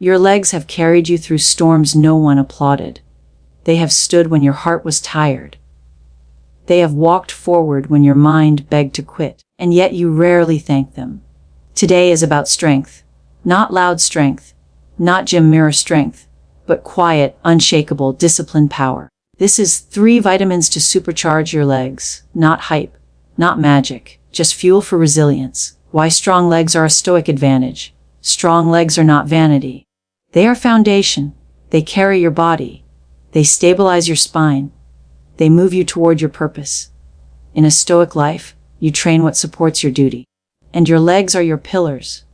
Your legs have carried you through storms no one applauded. They have stood when your heart was tired. They have walked forward when your mind begged to quit, and yet you rarely thank them. Today is about strength. Not loud strength, not gym mirror strength, but quiet, unshakable, disciplined power. This is 3 vitamins to supercharge your legs. Not hype, not magic, just fuel for resilience. Why strong legs are a stoic advantage. Strong legs are not vanity. They are foundation. They carry your body. They stabilize your spine. They move you toward your purpose. In a stoic life, you train what supports your duty. And your legs are your pillars.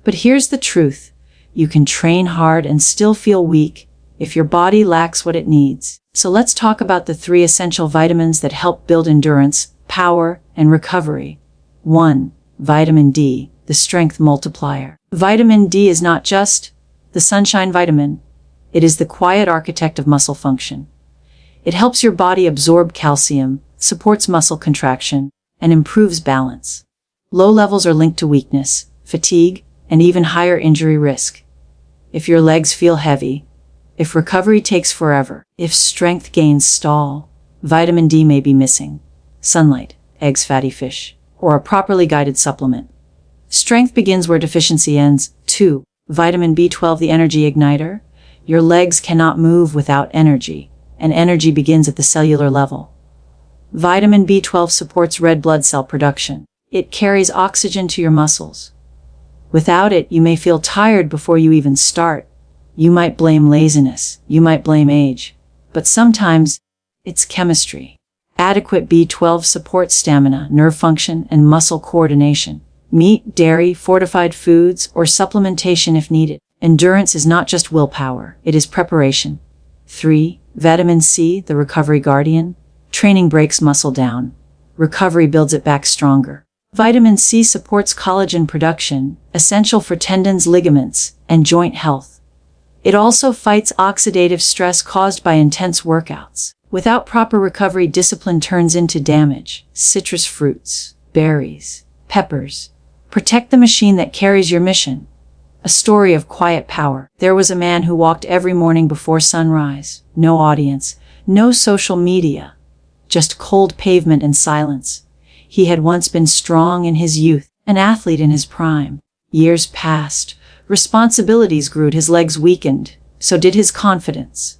But here's the truth. You can train hard and still feel weak if your body lacks what it needs. So let's talk about the 3 essential vitamins that help build endurance, power, and recovery. 1. Vitamin D, the strength multiplier. Vitamin D is not just the sunshine vitamin. It is the quiet architect of muscle function. It helps your body absorb calcium, supports muscle contraction, and improves balance. Low levels are linked to weakness, fatigue, and even higher injury risk. If your legs feel heavy, if recovery takes forever, if strength gains stall, vitamin D may be missing. Sunlight, eggs, fatty fish, or a properly guided supplement. Strength begins where deficiency ends. 2. Vitamin B12, the energy igniter. Your legs cannot move without energy, and energy begins at the cellular level. Vitamin B12 supports red blood cell production. It carries oxygen to your muscles. Without it, you may feel tired before you even start. You might blame laziness. You might blame age. But sometimes, it's chemistry. Adequate B12 supports stamina, nerve function, and muscle coordination. Meat, dairy, fortified foods, or supplementation if needed. Endurance is not just willpower, it is preparation. 3. Vitamin C, the recovery guardian. Training breaks muscle down. Recovery builds it back stronger. Vitamin C supports collagen production, essential for tendons, ligaments, and joint health. It also fights oxidative stress caused by intense workouts. Without proper recovery, discipline turns into damage. Citrus fruits, berries, peppers. Protect the machine that carries your mission. A story of quiet power. There was a man who walked every morning before sunrise. No audience, no social media, just cold pavement and silence. He had once been strong in his youth, an athlete in his prime. Years passed. Responsibilities grew. His legs weakened. So did his confidence.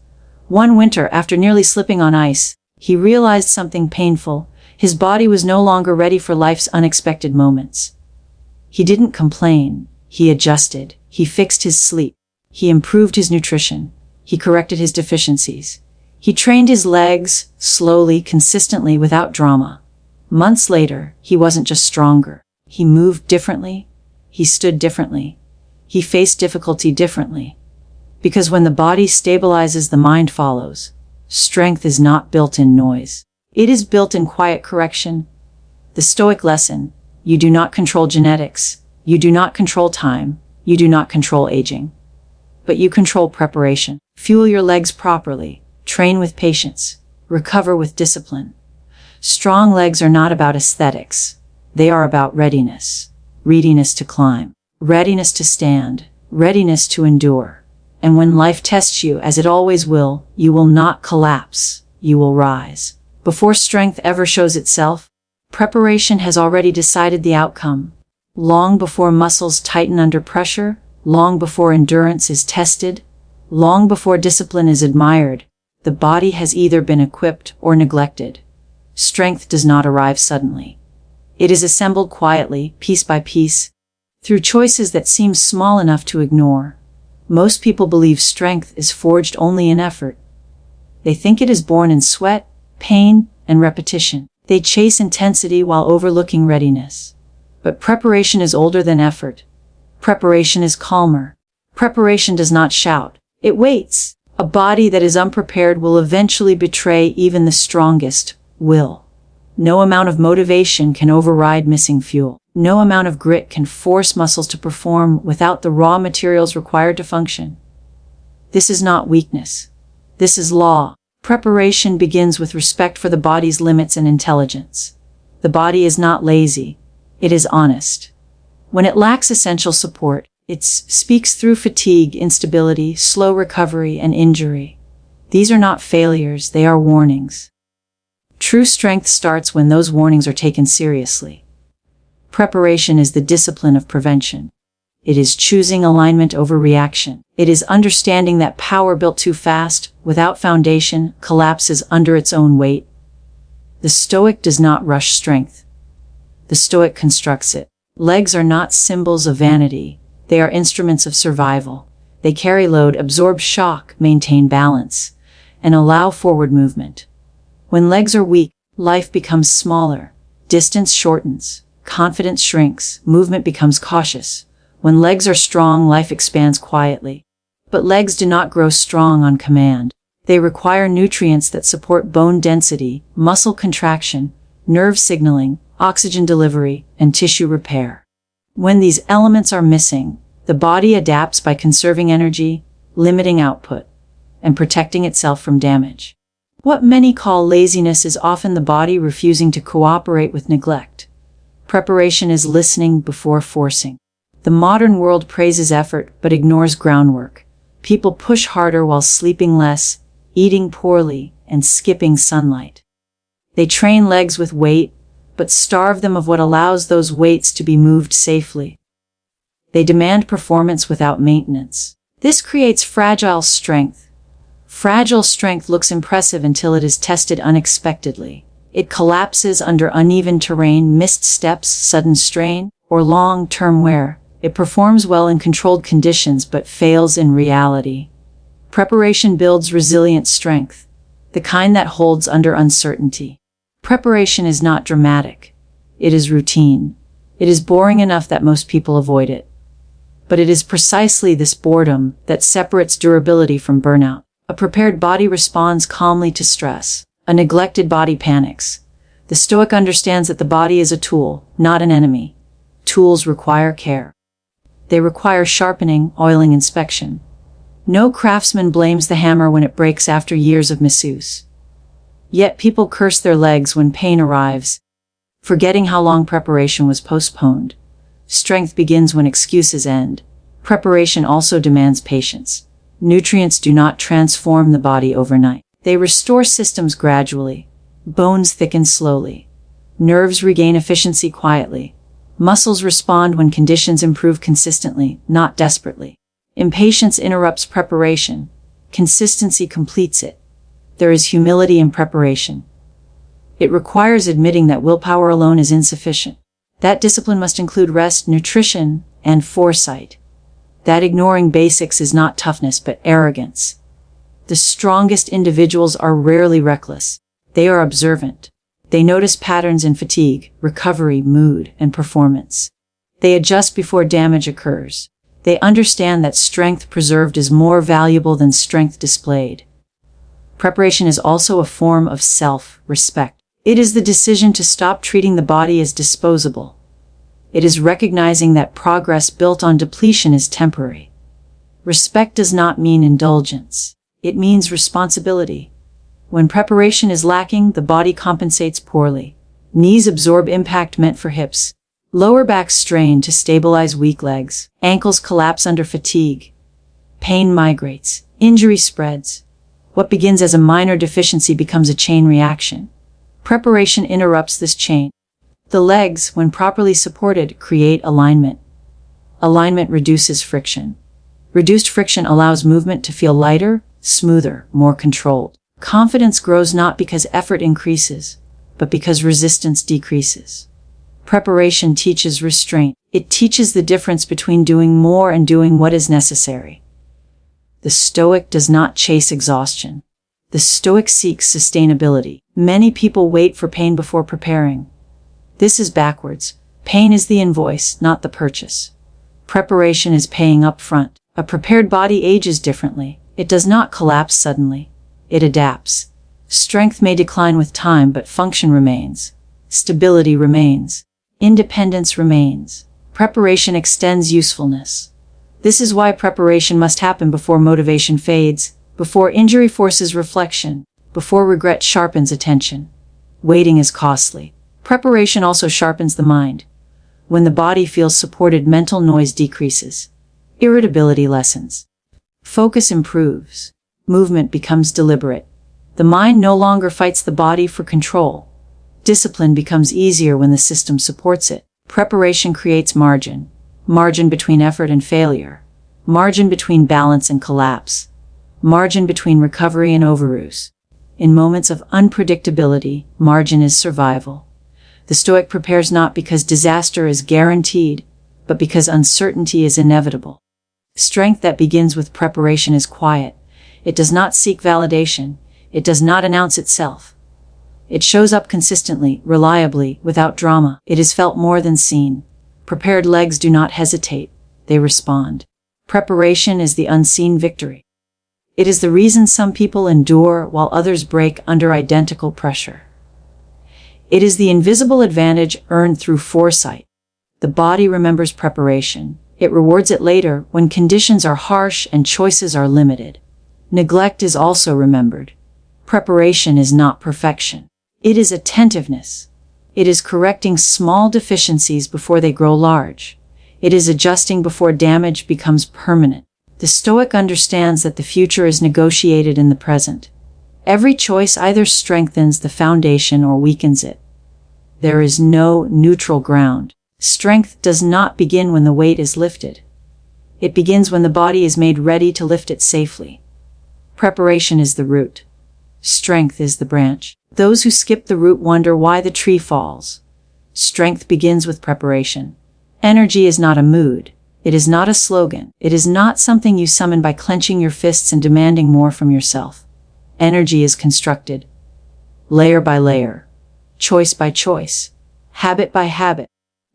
One winter, after nearly slipping on ice, he realized something painful. His body was no longer ready for life's unexpected moments. He didn't complain. He adjusted. He fixed his sleep. He improved his nutrition. He corrected his deficiencies. He trained his legs, slowly, consistently, without drama. Months later, he wasn't just stronger. He moved differently. He stood differently. He faced difficulty differently. Because when the body stabilizes, the mind follows. Strength is not built in noise. It is built in quiet correction. The Stoic lesson: you do not control genetics. You do not control time. You do not control aging. But you control preparation. Fuel your legs properly. Train with patience. Recover with discipline. Strong legs are not about aesthetics. They are about readiness. Readiness to climb. Readiness to stand. Readiness to endure. And when life tests you, as it always will, you will not collapse. You will rise. Before strength ever shows itself, preparation has already decided the outcome. Long before muscles tighten under pressure, long before endurance is tested, long before discipline is admired, the body has either been equipped or neglected. Strength does not arrive suddenly. It is assembled quietly, piece by piece, through choices that seem small enough to ignore. Most people believe strength is forged only in effort. They think it is born in sweat, pain, and repetition. They chase intensity while overlooking readiness. But preparation is older than effort. Preparation is calmer. Preparation does not shout. It waits. A body that is unprepared will eventually betray even the strongest will. No amount of motivation can override missing fuel. No amount of grit can force muscles to perform without the raw materials required to function. This is not weakness. This is law. Preparation begins with respect for the body's limits and intelligence. The body is not lazy. It is honest. When it lacks essential support, It speaks through fatigue, instability, slow recovery, and injury. These are not failures, they are warnings. True strength starts when those warnings are taken seriously. Preparation is the discipline of prevention. It is choosing alignment over reaction. It is understanding that power built too fast, without foundation, collapses under its own weight. The Stoic does not rush strength. The Stoic constructs it. Legs are not symbols of vanity. They are instruments of survival. They carry load, absorb shock, maintain balance, and allow forward movement. When legs are weak, life becomes smaller. Distance shortens. Confidence shrinks. Movement becomes cautious. When legs are strong, life expands quietly. But legs do not grow strong on command. They require nutrients that support bone density, muscle contraction, nerve signaling, oxygen delivery, and tissue repair. When these elements are missing, the body adapts by conserving energy, limiting output, and protecting itself from damage. What many call laziness is often the body refusing to cooperate with neglect. Preparation is listening before forcing. The modern world praises effort but ignores groundwork. People push harder while sleeping less, eating poorly, and skipping sunlight. They train legs with weight, but starve them of what allows those weights to be moved safely. They demand performance without maintenance. This creates fragile strength. Fragile strength looks impressive until it is tested unexpectedly. It collapses under uneven terrain, missed steps, sudden strain, or long-term wear. It performs well in controlled conditions but fails in reality. Preparation builds resilient strength, the kind that holds under uncertainty. Preparation is not dramatic. It is routine. It is boring enough that most people avoid it. But it is precisely this boredom that separates durability from burnout. A prepared body responds calmly to stress. A neglected body panics. The Stoic understands that the body is a tool, not an enemy. Tools require care. They require sharpening, oiling, inspection. No craftsman blames the hammer when it breaks after years of misuse. Yet people curse their legs when pain arrives, forgetting how long preparation was postponed. Strength begins when excuses end. Preparation also demands patience. Nutrients do not transform the body overnight. They restore systems gradually. Bones thicken slowly. Nerves regain efficiency quietly. Muscles respond when conditions improve consistently, not desperately. Impatience interrupts preparation. Consistency completes it. There is humility in preparation. It requires admitting that willpower alone is insufficient. That discipline must include rest, nutrition, and foresight. That ignoring basics is not toughness but arrogance. The strongest individuals are rarely reckless. They are observant. They notice patterns in fatigue, recovery, mood, and performance. They adjust before damage occurs. They understand that strength preserved is more valuable than strength displayed. Preparation is also a form of self-respect. It is the decision to stop treating the body as disposable. It is recognizing that progress built on depletion is temporary. Respect does not mean indulgence. It means responsibility. When preparation is lacking, the body compensates poorly. Knees absorb impact meant for hips. Lower backs strain to stabilize weak legs. Ankles collapse under fatigue. Pain migrates. Injury spreads. What begins as a minor deficiency becomes a chain reaction. Preparation interrupts this chain. The legs, when properly supported, create alignment. Alignment reduces friction. Reduced friction allows movement to feel lighter, smoother, more controlled. Confidence grows not because effort increases, but because resistance decreases. Preparation teaches restraint. It teaches the difference between doing more and doing what is necessary. The Stoic does not chase exhaustion. The Stoic seeks sustainability. Many people wait for pain before preparing. This is backwards. Pain is the invoice, not the purchase. Preparation is paying up front. A prepared body ages differently. It does not collapse suddenly. It adapts. Strength may decline with time, but function remains. Stability remains. Independence remains. Preparation extends usefulness. This is why preparation must happen before motivation fades, before injury forces reflection, before regret sharpens attention. Waiting is costly. Preparation also sharpens the mind. When the body feels supported, mental noise decreases. Irritability lessens. Focus improves. Movement becomes deliberate. The mind no longer fights the body for control. Discipline becomes easier when the system supports it. Preparation creates margin. Margin between effort and failure. Margin between balance and collapse. Margin between recovery and overuse. In moments of unpredictability, margin is survival. The Stoic prepares not because disaster is guaranteed, but because uncertainty is inevitable. Strength that begins with preparation is quiet. It does not seek validation. It does not announce itself. It shows up consistently, reliably, without drama. It is felt more than seen. Prepared legs do not hesitate. They respond. Preparation is the unseen victory. It is the reason some people endure while others break under identical pressure. It is the invisible advantage earned through foresight. The body remembers preparation. It rewards it later when conditions are harsh and choices are limited. Neglect is also remembered. Preparation is not perfection. It is attentiveness. It is correcting small deficiencies before they grow large. It is adjusting before damage becomes permanent. The Stoic understands that the future is negotiated in the present. Every choice either strengthens the foundation or weakens it. There is no neutral ground. Strength does not begin when the weight is lifted. It begins when the body is made ready to lift it safely. Preparation is the root. Strength is the branch. Those who skip the root wonder why the tree falls. Strength begins with preparation. Energy is not a mood. It is not a slogan. It is not something you summon by clenching your fists and demanding more from yourself. Energy is constructed. Layer by layer. Choice by choice. Habit by habit.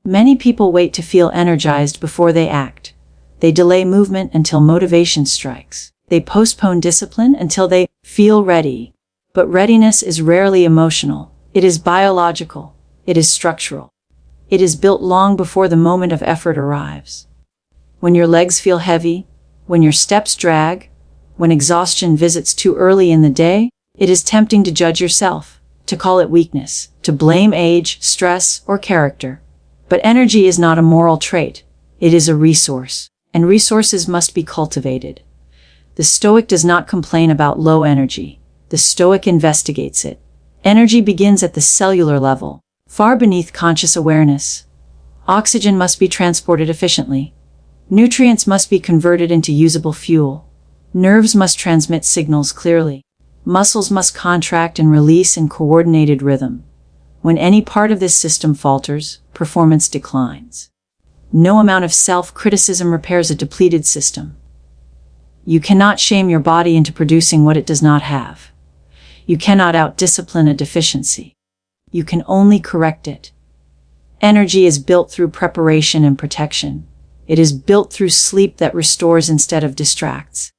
Many people wait to feel energized before they act. They delay movement until motivation strikes. They postpone discipline until they feel ready. But readiness is rarely emotional. It is biological. It is structural. It is built long before the moment of effort arrives. When your legs feel heavy, when your steps drag, when exhaustion visits too early in the day, it is tempting to judge yourself, to call it weakness, to blame age, stress, or character. But energy is not a moral trait. It is a resource, and resources must be cultivated. The Stoic does not complain about low energy. The Stoic investigates it. Energy begins at the cellular level, far beneath conscious awareness. Oxygen must be transported efficiently. Nutrients must be converted into usable fuel. Nerves must transmit signals clearly. Muscles must contract and release in coordinated rhythm. When any part of this system falters, performance declines. No amount of self-criticism repairs a depleted system. You cannot shame your body into producing what it does not have. You cannot out-discipline a deficiency. You can only correct it. Energy is built through preparation and protection. It is built through sleep that restores instead of distracts.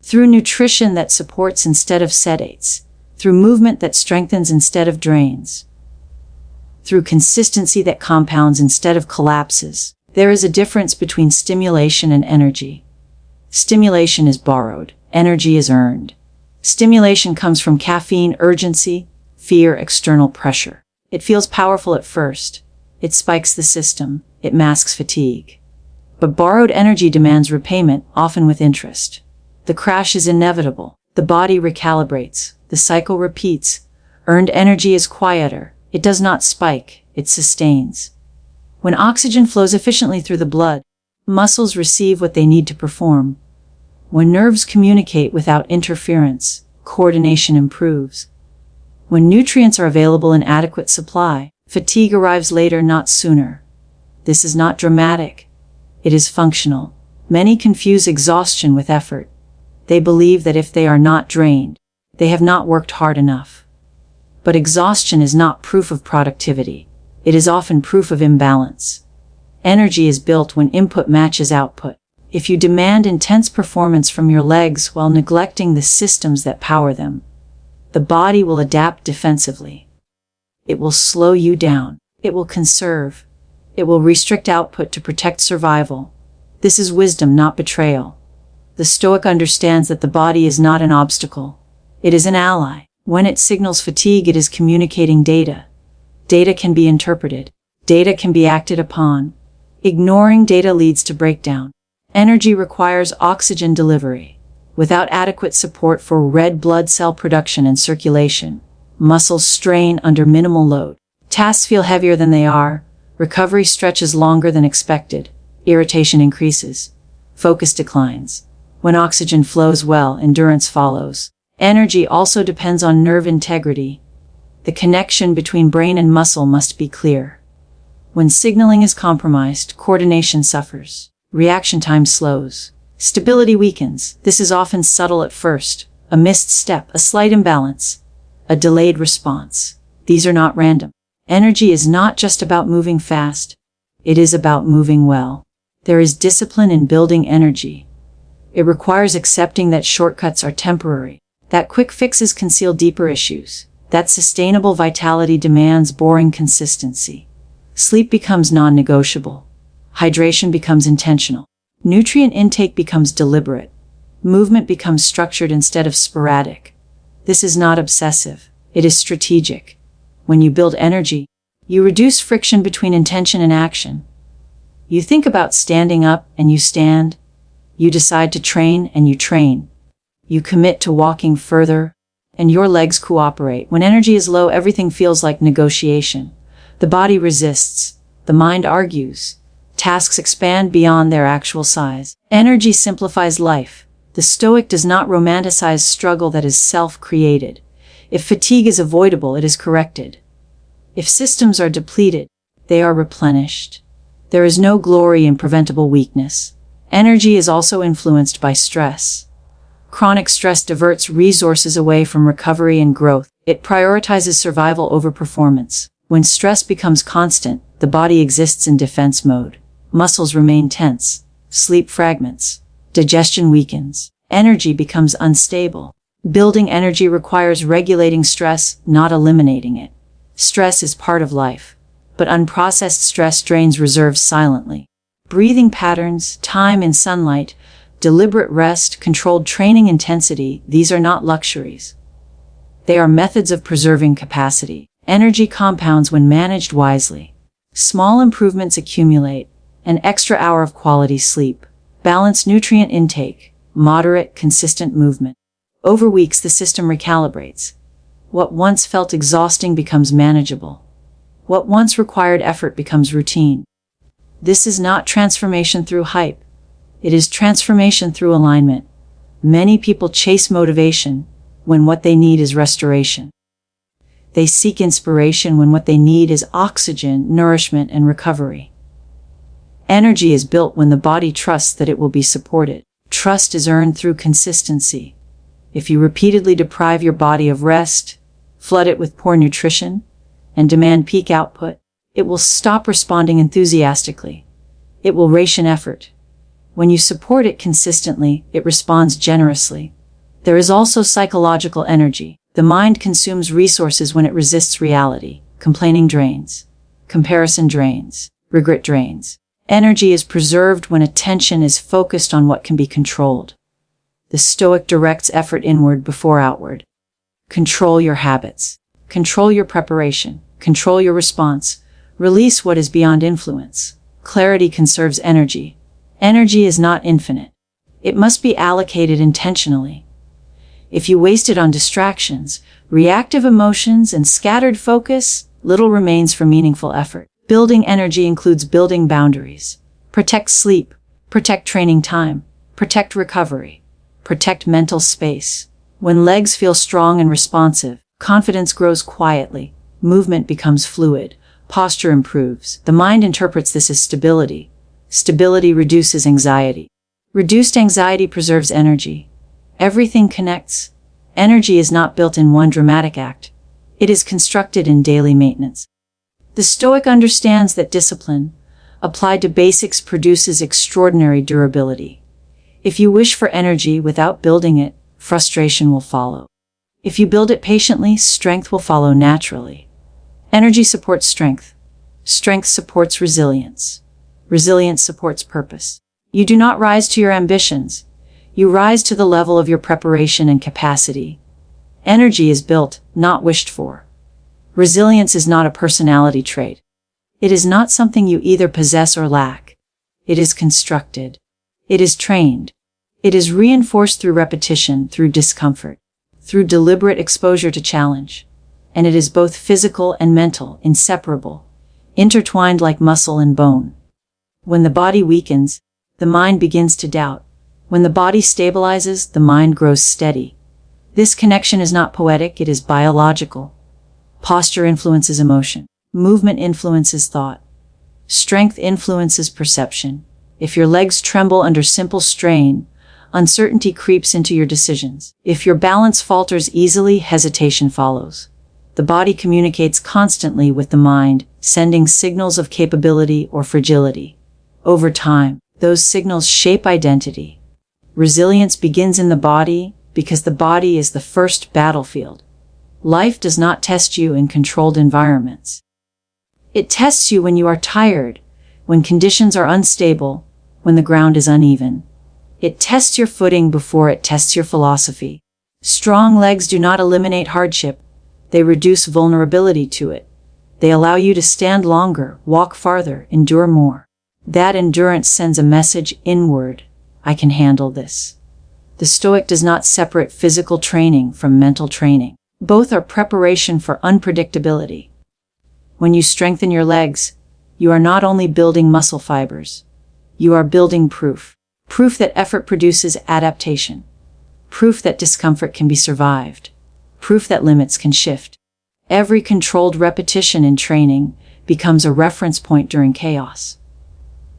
Through nutrition that supports instead of sedates. Through movement that strengthens instead of drains. Through consistency that compounds instead of collapses. There is a difference between stimulation and energy. Stimulation is borrowed. Energy is earned. Stimulation comes from caffeine, urgency, fear, external pressure. It feels powerful at first. It spikes the system. It masks fatigue. But borrowed energy demands repayment, often with interest. The crash is inevitable. The body recalibrates. The cycle repeats. Earned energy is quieter. It does not spike. It sustains. When oxygen flows efficiently through the blood, muscles receive what they need to perform. When nerves communicate without interference, coordination improves. When nutrients are available in adequate supply, fatigue arrives later, not sooner. This is not dramatic. It is functional. Many confuse exhaustion with effort. They believe that if they are not drained, they have not worked hard enough. But exhaustion is not proof of productivity. It is often proof of imbalance. Energy is built when input matches output. If you demand intense performance from your legs while neglecting the systems that power them, the body will adapt defensively. It will slow you down. It will conserve. It will restrict output to protect survival. This is wisdom, not betrayal. The Stoic understands that the body is not an obstacle. It is an ally. When it signals fatigue, it is communicating data. Data can be interpreted. Data can be acted upon. Ignoring data leads to breakdown. Energy requires oxygen delivery. Without adequate support for red blood cell production and circulation, muscles strain under minimal load. Tasks feel heavier than they are. Recovery stretches longer than expected. Irritation increases. Focus declines. When oxygen flows well, endurance follows. Energy also depends on nerve integrity. The connection between brain and muscle must be clear. When signaling is compromised, coordination suffers. Reaction time slows. Stability weakens. This is often subtle at first. A missed step, a slight imbalance, a delayed response. These are not random. Energy is not just about moving fast. It is about moving well. There is discipline in building energy. It requires accepting that shortcuts are temporary, that quick fixes conceal deeper issues, that sustainable vitality demands boring consistency. Sleep becomes non-negotiable. Hydration becomes intentional. Nutrient intake becomes deliberate. Movement becomes structured instead of sporadic. This is not obsessive. It is strategic. When you build energy, you reduce friction between intention and action. You think about standing up and you stand. You decide to train and you train. You commit to walking further and your legs cooperate. When energy is low, everything feels like negotiation. The body resists. The mind argues. Tasks expand beyond their actual size. Energy simplifies life. The Stoic does not romanticize struggle that is self-created. If fatigue is avoidable, it is corrected. If systems are depleted, they are replenished. There is no glory in preventable weakness. Energy is also influenced by stress. Chronic stress diverts resources away from recovery and growth. It prioritizes survival over performance. When stress becomes constant, the body exists in defense mode. Muscles remain tense. Sleep fragments. Digestion weakens. Energy becomes unstable. Building energy requires regulating stress, not eliminating it. Stress is part of life, but unprocessed stress drains reserves silently. Breathing patterns, time in sunlight, deliberate rest, controlled training intensity, these are not luxuries. They are methods of preserving capacity. Energy compounds when managed wisely. Small improvements accumulate. An extra hour of quality sleep. Balanced nutrient intake. Moderate, consistent movement. Over weeks, the system recalibrates. What once felt exhausting becomes manageable. What once required effort becomes routine. This is not transformation through hype. It is transformation through alignment. Many people chase motivation when what they need is restoration. They seek inspiration when what they need is oxygen, nourishment, and recovery. Energy is built when the body trusts that it will be supported. Trust is earned through consistency. If you repeatedly deprive your body of rest, flood it with poor nutrition, and demand peak output, it will stop responding enthusiastically. It will ration effort. When you support it consistently, it responds generously. There is also psychological energy. The mind consumes resources when it resists reality. Complaining drains. Comparison drains. Regret drains. Energy is preserved when attention is focused on what can be controlled. The Stoic directs effort inward before outward. Control your habits. Control your preparation. Control your response. Release what is beyond influence. Clarity conserves energy. Energy is not infinite. It must be allocated intentionally. If you waste it on distractions, reactive emotions, and scattered focus, little remains for meaningful effort. Building energy includes building boundaries. Protect sleep. Protect training time. Protect recovery. Protect mental space. When legs feel strong and responsive, confidence grows quietly. Movement becomes fluid. Posture improves. The mind interprets this as stability. Stability reduces anxiety. Reduced anxiety preserves energy. Everything connects. Energy is not built in one dramatic act. It is constructed in daily maintenance. The Stoic understands that discipline, applied to basics, produces extraordinary durability. If you wish for energy without building it, frustration will follow. If you build it patiently, strength will follow naturally. Energy supports strength. Strength supports resilience. Resilience supports purpose. You do not rise to your ambitions. You rise to the level of your preparation and capacity. Energy is built, not wished for. Resilience is not a personality trait. It is not something you either possess or lack. It is constructed. It is trained. It is reinforced through repetition, through discomfort, through deliberate exposure to challenge. And it is both physical and mental, inseparable, intertwined like muscle and bone. When the body weakens, the mind begins to doubt. When the body stabilizes, the mind grows steady. This connection is not poetic, it is biological. Posture influences emotion. Movement influences thought. Strength influences perception. If your legs tremble under simple strain, uncertainty creeps into your decisions. If your balance falters easily, hesitation follows. The body communicates constantly with the mind, sending signals of capability or fragility. Over time, those signals shape identity. Resilience begins in the body because the body is the first battlefield. Life does not test you in controlled environments. It tests you when you are tired, when conditions are unstable, when the ground is uneven. It tests your footing before it tests your philosophy. Strong legs do not eliminate hardship. They reduce vulnerability to it. They allow you to stand longer, walk farther, endure more. That endurance sends a message inward. I can handle this. The Stoic does not separate physical training from mental training. Both are preparation for unpredictability. When you strengthen your legs, you are not only building muscle fibers. You are building proof. Proof that effort produces adaptation. Proof that discomfort can be survived. Proof that limits can shift. Every controlled repetition in training becomes a reference point during chaos.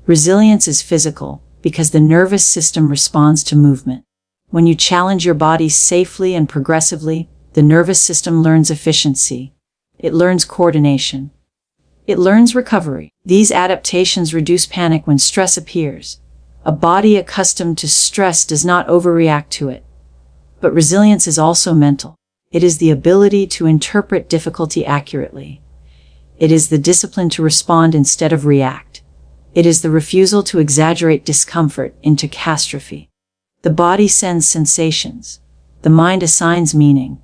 Resilience is physical because the nervous system responds to movement. When you challenge your body safely and progressively, the nervous system learns efficiency. It learns coordination. It learns recovery. These adaptations reduce panic when stress appears. A body accustomed to stress does not overreact to it. But resilience is also mental. It is the ability to interpret difficulty accurately. It is the discipline to respond instead of react. It is the refusal to exaggerate discomfort into catastrophe. The body sends sensations. The mind assigns meaning.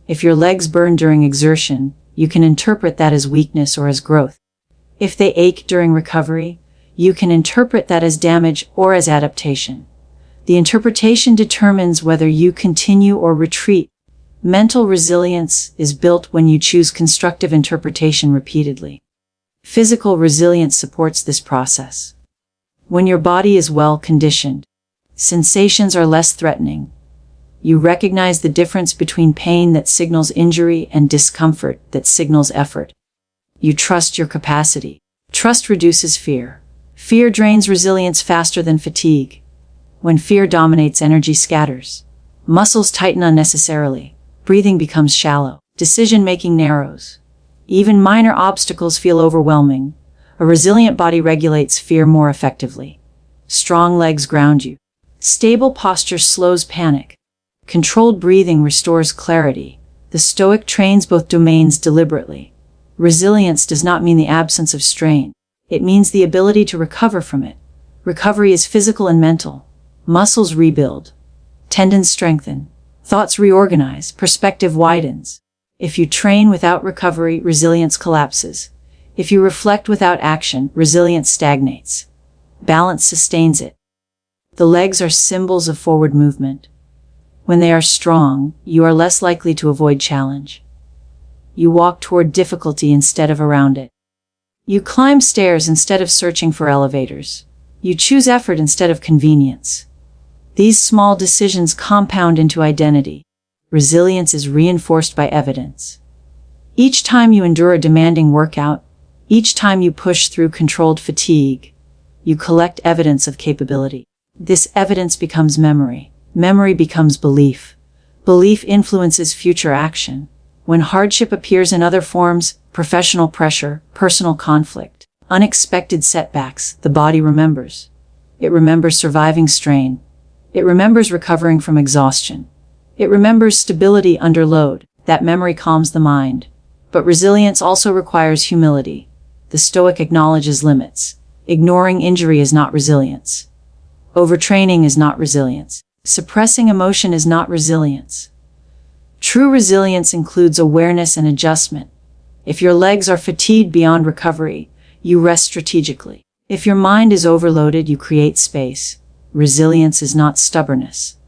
If your legs burn during exertion, you can interpret that as weakness or as growth. If they ache during recovery, you can interpret that as damage or as adaptation. The interpretation determines whether you continue or retreat. Mental resilience is built when you choose constructive interpretation repeatedly. Physical resilience supports this process. When your body is well conditioned, sensations are less threatening. You recognize the difference between pain that signals injury and discomfort that signals effort. You trust your capacity. Trust reduces fear. Fear drains resilience faster than fatigue. When fear dominates, energy scatters. Muscles tighten unnecessarily. Breathing becomes shallow. Decision-making narrows. Even minor obstacles feel overwhelming. A resilient body regulates fear more effectively. Strong legs ground you. Stable posture slows panic. Controlled breathing restores clarity. The Stoic trains both domains deliberately. Resilience does not mean the absence of strain. It means the ability to recover from it. Recovery is physical and mental. Muscles rebuild. Tendons strengthen. Thoughts reorganize. Perspective widens. If you train without recovery, resilience collapses. If you reflect without action, resilience stagnates. Balance sustains it. The legs are symbols of forward movement. When they are strong, you are less likely to avoid challenge. You walk toward difficulty instead of around it. You climb stairs instead of searching for elevators. You choose effort instead of convenience. These small decisions compound into identity. Resilience is reinforced by evidence. Each time you endure a demanding workout, each time you push through controlled fatigue, you collect evidence of capability. This evidence becomes memory. Memory becomes belief. Belief influences future action. When hardship appears in other forms, professional pressure, personal conflict, unexpected setbacks, the body remembers. It remembers surviving strain. It remembers recovering from exhaustion. It remembers stability under load. That memory calms the mind. But resilience also requires humility. The Stoic acknowledges limits. Ignoring injury is not resilience. Overtraining is not resilience. Suppressing emotion is not resilience. True resilience includes awareness and adjustment. If your legs are fatigued beyond recovery, you rest strategically. If your mind is overloaded, you create space. resilience is not stubbornness.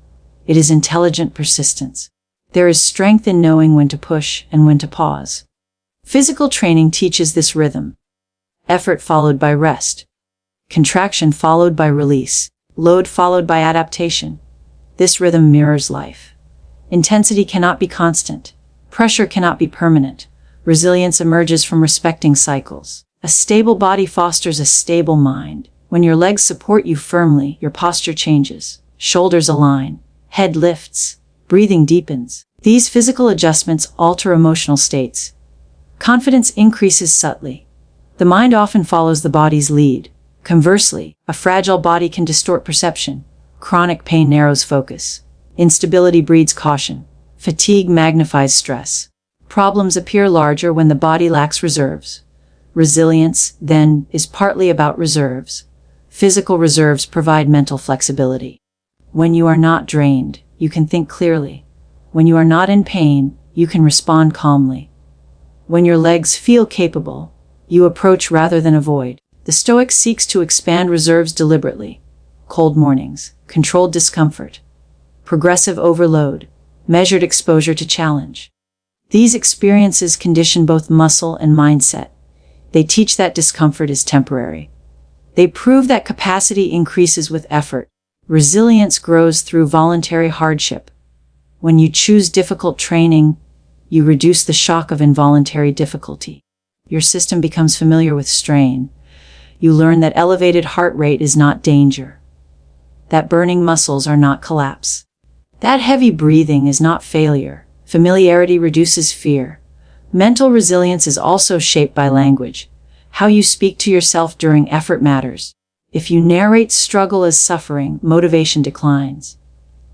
It is intelligent persistence. There is strength in knowing when to push and when to pause. Physical training teaches this rhythm. Effort followed by rest. Contraction followed by release. Load followed by adaptation. This rhythm mirrors life. Intensity cannot be constant. Pressure cannot be permanent. Resilience emerges from respecting cycles. A stable body fosters a stable mind. When your legs support you firmly, your posture changes. Shoulders align. Head lifts. Breathing deepens. These physical adjustments alter emotional states. Confidence increases subtly. The mind often follows the body's lead. Conversely, a fragile body can distort perception. Chronic pain narrows focus. Instability breeds caution. Fatigue magnifies stress. Problems appear larger when the body lacks reserves. Resilience, then, is partly about reserves. Physical reserves provide mental flexibility. When you are not drained, you can think clearly. When you are not in pain, you can respond calmly. When your legs feel capable, you approach rather than avoid. The Stoic seeks to expand reserves deliberately. Cold mornings, controlled discomfort, progressive overload, measured exposure to challenge. These experiences condition both muscle and mindset. They teach that discomfort is temporary. They prove that capacity increases with effort. Resilience grows through voluntary hardship. When you choose difficult training, you reduce the shock of involuntary difficulty. Your system becomes familiar with strain. You learn that elevated heart rate is not danger. That burning muscles are not collapse. That heavy breathing is not failure. Familiarity reduces fear. Mental resilience is also shaped by language. How you speak to yourself during effort matters. If you narrate struggle as suffering, motivation declines.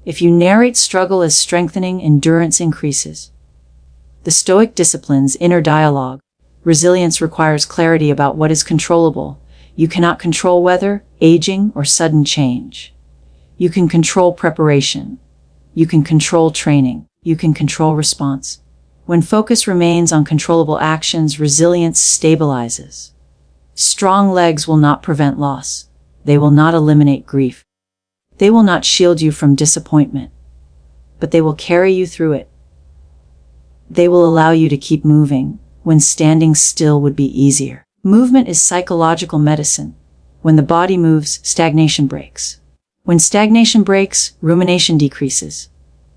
If you narrate struggle as strengthening, endurance increases. The Stoic disciplines inner dialogue. Resilience requires clarity about what is controllable. You cannot control weather, aging, or sudden change. You can control preparation. You can control training. You can control response. When focus remains on controllable actions, resilience stabilizes. Strong legs will not prevent loss. They will not eliminate grief. They will not shield you from disappointment, but they will carry you through it. They will allow you to keep moving when standing still would be easier. Movement is psychological medicine. When the body moves, stagnation breaks. When stagnation breaks, rumination decreases.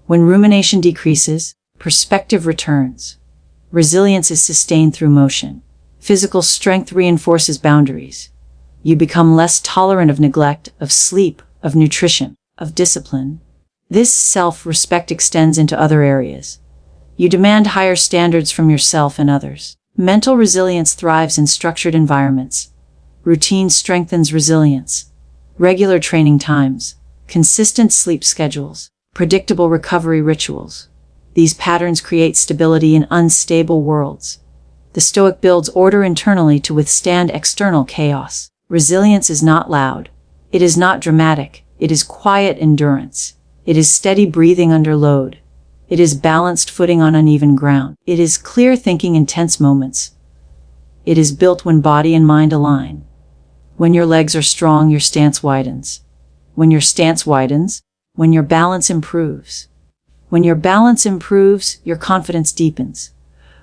When rumination decreases, perspective returns. Resilience is sustained through motion. Physical strength reinforces boundaries. You become less tolerant of neglect, of sleep, of nutrition, of discipline. This self-respect extends into other areas. You demand higher standards from yourself and others. Mental resilience thrives in structured environments. Routine strengthens resilience. Regular training times, consistent sleep schedules, predictable recovery rituals. These patterns create stability in unstable worlds. The Stoic builds order internally to withstand external chaos. Resilience is not loud. It is not dramatic. It is quiet endurance. It is steady breathing under load. It is balanced footing on uneven ground. It is clear thinking in tense moments. It is built when body and mind align. When your legs are strong, your stance widens. When your stance widens, when your balance improves. When your balance improves, your confidence deepens.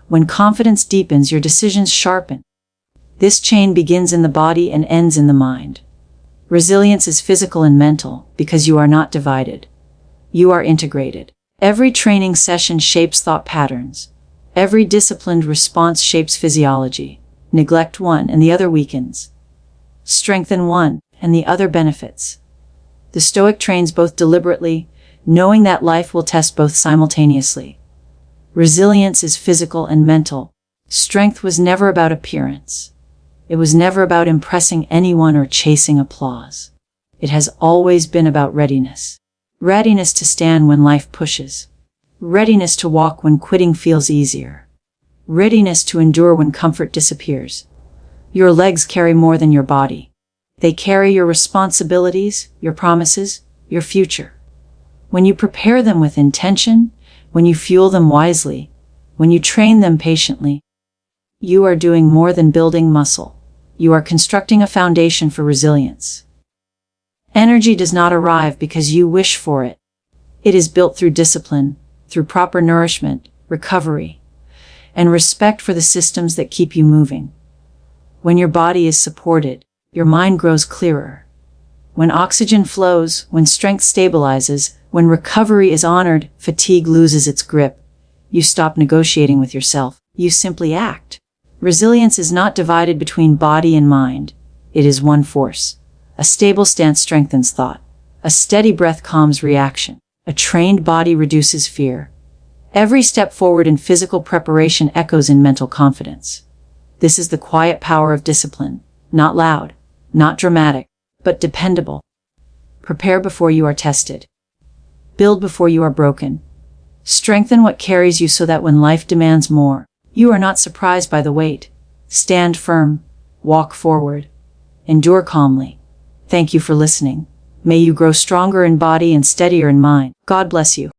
When confidence deepens, your decisions sharpen. This chain begins in the body and ends in the mind. Resilience is physical and mental because you are not divided. You are integrated. Every training session shapes thought patterns. Every disciplined response shapes physiology. Neglect one and the other weakens. Strengthen one and the other benefits. The Stoic trains both deliberately, knowing that life will test both simultaneously. Resilience is physical and mental. Strength was never about appearance. It was never about impressing anyone or chasing applause. It has always been about readiness. Readiness to stand when life pushes. Readiness to walk when quitting feels easier. Readiness to endure when comfort disappears. Your legs carry more than your body. They carry your responsibilities, your promises, your future. When you prepare them with intention, when you fuel them wisely, when you train them patiently, you are doing more than building muscle. You are constructing a foundation for resilience. Energy does not arrive because you wish for it. It is built through discipline, through proper nourishment, recovery, and respect for the systems that keep you moving. When your body is supported, your mind grows clearer. When oxygen flows, when strength stabilizes, when recovery is honored, fatigue loses its grip. You stop negotiating with yourself. You simply act. Resilience is not divided between body and mind. It is one force. A stable stance strengthens thought. A steady breath calms reaction. A trained body reduces fear. Every step forward in physical preparation echoes in mental confidence. This is the quiet power of discipline. Not loud, not dramatic, but dependable. Prepare before you are tested. Build before you are broken. Strengthen what carries you so that when life demands more, you are not surprised by the weight. Stand firm. Walk forward. Endure calmly. Thank you for listening. May you grow stronger in body and steadier in mind. God bless you.